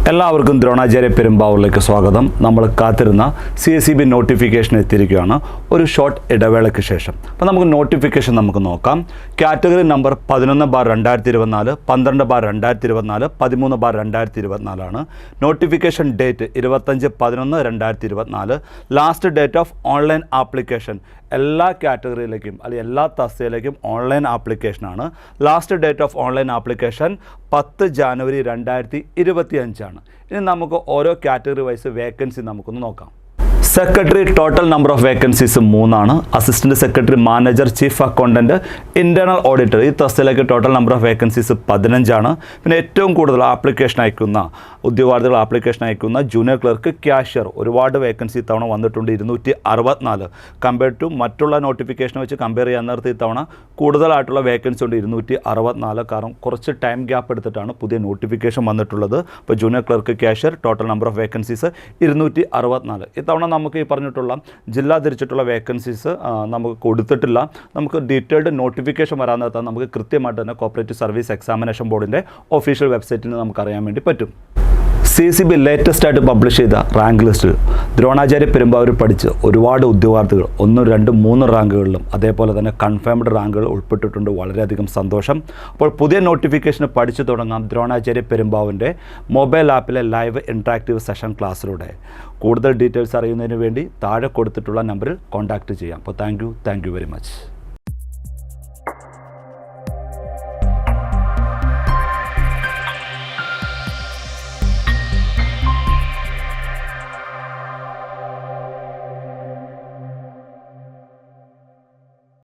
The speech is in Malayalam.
എല്ലാവർക്കും ദ്രോണാചാര്യ പെരുമ്പാവൂരിലേക്ക് സ്വാഗതം. നമ്മൾ കാത്തിരുന്ന CSEB നോട്ടിഫിക്കേഷൻ എത്തിയിരിക്കുകയാണ് ഒരു ഷോർട്ട് ഇടവേളയ്ക്ക് ശേഷം. അപ്പോൾ നമുക്ക് നോട്ടിഫിക്കേഷൻ നമുക്ക് നോക്കാം. കാറ്റഗറി നമ്പർ 11/2024, 12/2024, 13/2024 ആണ്. Notification date 25/11/2024. Last date of online application എല്ലാ കാറ്റഗറിയിലേക്കും അല്ലെങ്കിൽ എല്ലാ തസ്തികയിലേക്കും ഓൺലൈൻ ആപ്ലിക്കേഷനാണ്. Last date of online application 10 January 2025 ആണ്. ഇനി നമുക്ക് ഓരോ കാറ്റഗറി വൈസ് വേക്കൻസി നമുക്കൊന്ന് നോക്കാം. Secretary total number of vacancies 3 ആണ്. Assistant secretary, manager, chief accountant, internal auditor ഈ തസ്തികയിലേക്ക് ടോട്ടൽ നമ്പർ ഓഫ് വേക്കൻസീസ് 15 ആണ്. പിന്നെ ഏറ്റവും കൂടുതൽ ആപ്ലിക്കേഷൻ അയക്കുന്ന ഉദ്യോഗാർത്ഥികൾ ആപ്ലിക്കേഷൻ അയക്കുന്ന ജൂനിയർ ക്ലർക്ക്, ക്യാഷ്യർ ഒരുപാട് വേക്കൻസി ഇത്തവണ വന്നിട്ടുണ്ട് 264. കമ്പയർ ടു മറ്റുള്ള നോട്ടിഫിക്കേഷൻ വെച്ച് കമ്പയർ ചെയ്യാൻ നേരത്തെ ഇത്തവണ കൂടുതലായിട്ടുള്ള വേക്കൻസി ഉണ്ട് 264. കാരണം കുറച്ച് ടൈം ഗ്യാപ്പ് എടുത്തിട്ടാണ് പുതിയ നോട്ടിഫിക്കേഷൻ വന്നിട്ടുള്ളത്. അപ്പോൾ junior clerk, cashier total number of vacancies 264. ഇത്തവണ നമുക്ക് ഈ പറഞ്ഞിട്ടുള്ള ജില്ലാ തിരിച്ചിട്ടുള്ള വേക്കൻസീസ് നമുക്ക് കൊടുത്തിട്ടില്ല. നമുക്ക് ഡീറ്റെയിൽഡ് നോട്ടിഫിക്കേഷൻ വരാൻ നേരത്തെ നമുക്ക് കൃത്യമായിട്ട് തന്നെ കോപ്പറേറ്റീവ് സർവീസ് എക്സാമിനേഷൻ ബോർഡിൻ്റെ ഒഫീഷ്യൽ വെബ്സൈറ്റിൽ നിന്ന് നമുക്കറിയാൻ വേണ്ടി പറ്റും. CSEB ലേറ്റസ്റ്റ് ആയിട്ട് പബ്ലിഷ് ചെയ്ത റാങ്ക് ലിസ്റ്റിൽ ദ്രോണാചാര്യ പെരുമ്പാവൂർ പഠിച്ച് ഒരുപാട് ഉദ്യോഗാർത്ഥികൾ 1, 2, 3 റാങ്കുകളിലും അതേപോലെ തന്നെ കൺഫേംഡ് റാങ്കുകൾ ഉൾപ്പെട്ടിട്ടുണ്ട്. വളരെയധികം സന്തോഷം. അപ്പോൾ പുതിയ നോട്ടിഫിക്കേഷന് പഠിച്ചു തുടങ്ങാം ദ്രോണാചാര്യ പെരുമ്പാവൂരിൻ്റെ മൊബൈൽ ആപ്പിലെ ലൈവ് ഇൻട്രാക്റ്റീവ് സെഷൻ ക്ലാസ്സിലൂടെ. കൂടുതൽ ഡീറ്റെയിൽസ് അറിയുന്നതിന് വേണ്ടി താഴെ കൊടുത്തിട്ടുള്ള നമ്പറിൽ കോൺടാക്റ്റ് ചെയ്യാം. അപ്പോൾ താങ്ക് യു വെരി മച്ച്.